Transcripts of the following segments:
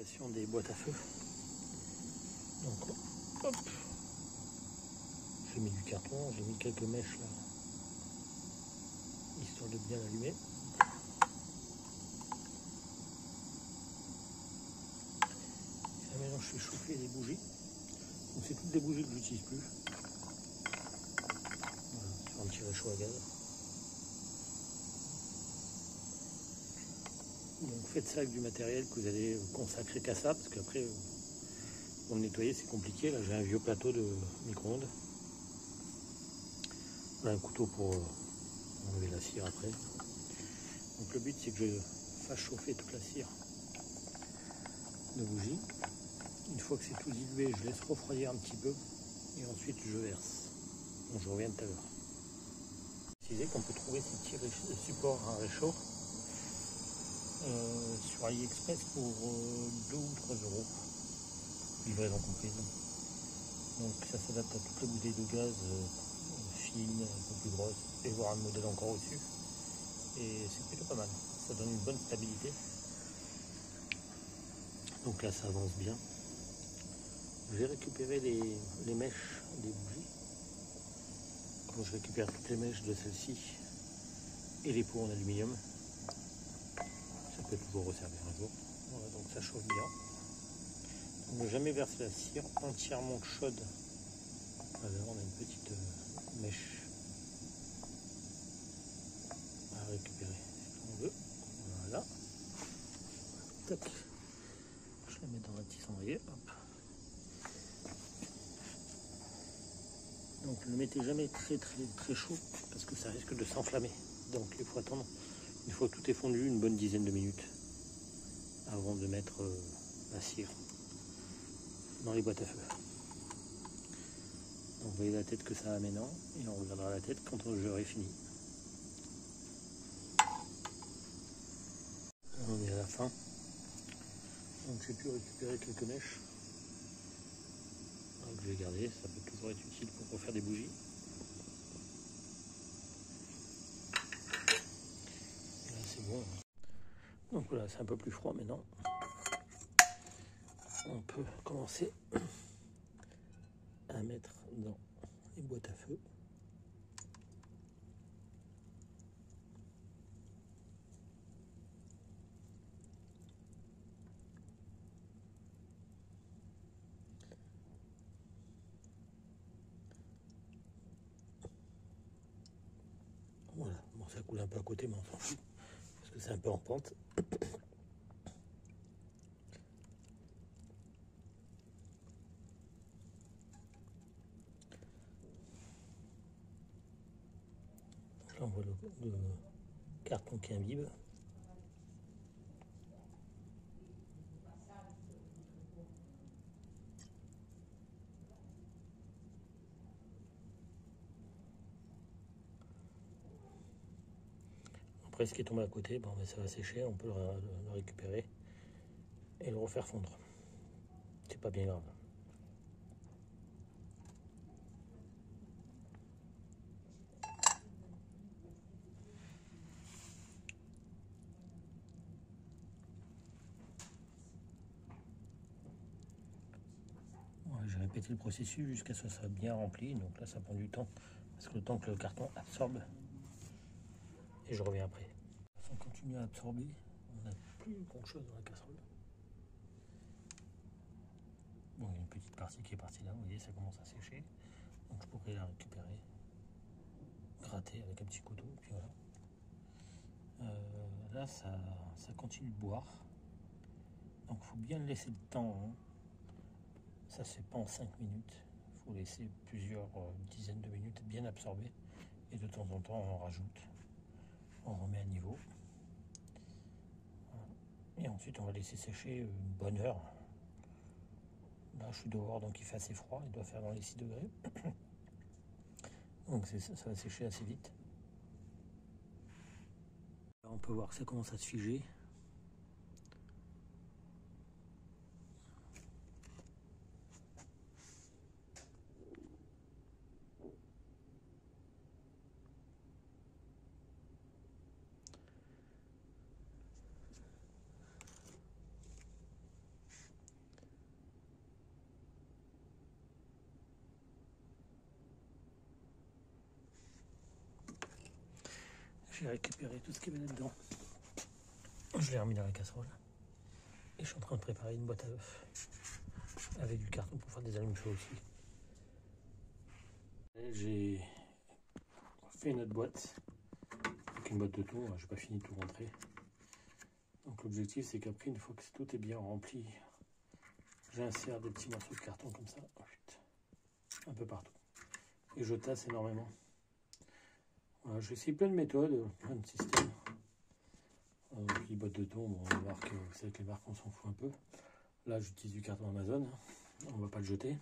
fabrication des boîtes à feu. Donc hop, j'ai mis du carton, j'ai mis quelques mèches là, histoire de bien l'allumer. Et maintenant je fais chauffer les bougies. Donc c'est toutes des bougies que j'utilise plus. Voilà, sur un petit réchaud à gaz. Donc faites ça avec du matériel que vous allez consacrer qu'à ça, parce qu'après pour le nettoyer c'est compliqué. Là j'ai un vieux plateau de micro-ondes. Voilà, un couteau pour enlever la cire après. Donc le but c'est que je fasse chauffer toute la cire de bougie. Une fois que c'est tout dilué, je laisse refroidir un petit peu et ensuite je verse. Donc je reviens tout à l'heure. Préciser qu'on peut trouver ces petits supports à réchaud sur AliExpress pour 2 ou 3 euros, livraison comprise. Donc ça s'adapte à toutes les bouteilles de gaz fines, un peu plus grosses, et voir un modèle encore au-dessus. Et c'est plutôt pas mal, ça donne une bonne stabilité. Donc là ça avance bien. Je vais récupérer les mèches des bougies. Quand je récupère toutes les mèches de celle-ci et les pots en aluminium, ça peut toujours resservir un jour. Voilà, donc ça chauffe bien. On ne jamais verser la cire entièrement chaude. Voilà, on a une petite mèche à récupérer si on veut. Voilà. Tac. Je la mets dans un petit cendrier. Hop. Donc ne mettez jamais très chaud parce que ça risque de s'enflammer. Donc il faut attendre, une fois que tout est fondu, une bonne dizaine de minutes avant de mettre la cire dans les boîtes à feu. Donc vous voyez la tête que ça a maintenant et on regardera la tête quand j'aurai fini. On est à la fin. Donc j'ai pu récupérer quelques mèches que je vais garder, ça peut toujours être utile pour refaire des bougies. Et là c'est bon. Donc voilà, c'est un peu plus froid maintenant. On peut commencer à mettre dans les boîtes à feu. Voilà, bon ça coule un peu à côté mais on s'en fout parce que c'est un peu en pente. Là on voit le carton qui imbibe. Après ce qui est tombé à côté, bon, ça va sécher, on peut le récupérer et le refaire fondre. C'est pas bien grave. J'ai répété le processus jusqu'à ce que ça soit bien rempli, donc là ça prend du temps, parce que le temps que le carton absorbe, et je reviens après. Ça continue à absorber, on n'a plus grand chose dans la casserole. Bon, il y a une petite partie qui est partie là, vous voyez, ça commence à sécher, donc je pourrais la récupérer, gratter avec un petit couteau, puis voilà. Là ça continue de boire, donc il faut bien laisser le temps, hein. Ça se fait pas en 5 minutes, il faut laisser plusieurs dizaines de minutes bien absorber et de temps en temps on rajoute, on remet à niveau. Et ensuite on va laisser sécher une bonne heure. Là je suis dehors donc il fait assez froid, il doit faire dans les 6 degrés. Donc ça va sécher assez vite. Là, on peut voir que ça commence à se figer. J'ai récupéré tout ce qu'il y avait là-dedans. Je l'ai remis dans la casserole. Et je suis en train de préparer une boîte à œufs. Avec du carton pour faire des allumes-feu aussi. J'ai fait une autre boîte. Avec une boîte de thon. J'ai pas fini de tout rentrer. Donc l'objectif c'est qu'après, une fois que tout est bien rempli, j'insère des petits morceaux de carton comme ça. Un peu partout. Et je tasse énormément. Voilà, j'ai essayé plein de méthodes, plein de systèmes. Puis boîte de thon, bon, on marque, vous savez que les marques on s'en fout un peu. Là j'utilise du carton Amazon, on va pas le jeter.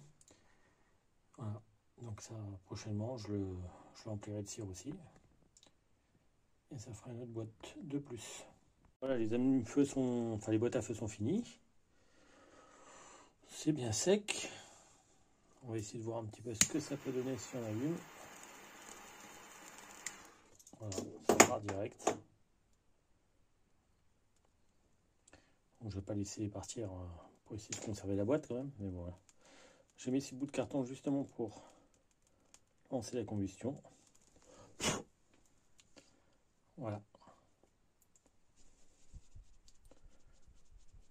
Voilà, donc ça prochainement je l'emplirai de cire aussi. Et ça fera une autre boîte de plus. Voilà, les allumes-feu sont. Enfin les boîtes à feu sont finies. C'est bien sec. On va essayer de voir un petit peu ce que ça peut donner si on allume. Voilà, ça part direct. Donc, je ne vais pas laisser partir pour essayer de conserver la boîte quand même, mais voilà. J'ai mis ces bouts de carton justement pour lancer la combustion. Voilà.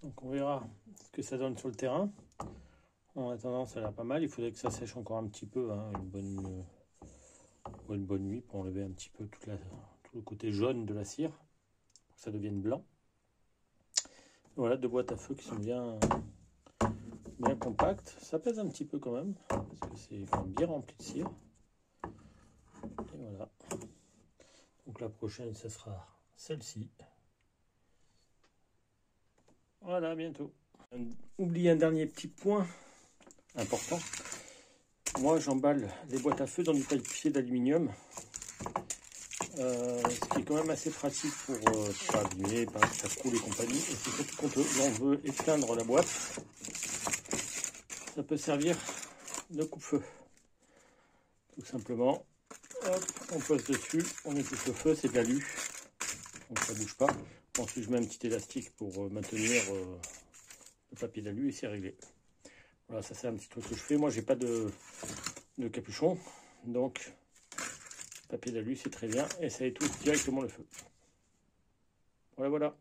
Donc on verra ce que ça donne sur le terrain. En attendant, ça a l'air pas mal. Il faudrait que ça sèche encore un petit peu, hein, une bonne nuit pour enlever un petit peu tout le côté jaune de la cire, pour que ça devienne blanc. Voilà, deux boîtes à feu qui sont bien compactes. Ça pèse un petit peu quand même, parce que c'est quand même bien rempli de cire. Et voilà. Donc la prochaine, ça sera celle-ci. Voilà, à bientôt. Oubliez un dernier petit point important. Moi, j'emballe les boîtes à feu dans du papier d'aluminium. Ce qui est quand même assez pratique pour pas abîmer, pas faire couler et compagnie. Et c'est surtout quand on veut éteindre la boîte, ça peut servir de coupe-feu. Tout simplement, hop, on pose dessus, on étouffe le feu, c'est de l'alu, donc ça bouge pas. Ensuite, je mets un petit élastique pour maintenir le papier d'alu et c'est réglé. Voilà, ça c'est un petit truc que je fais. Moi, j'ai pas de capuchon, donc papier d'alu c'est très bien et ça étouffe directement le feu. Voilà.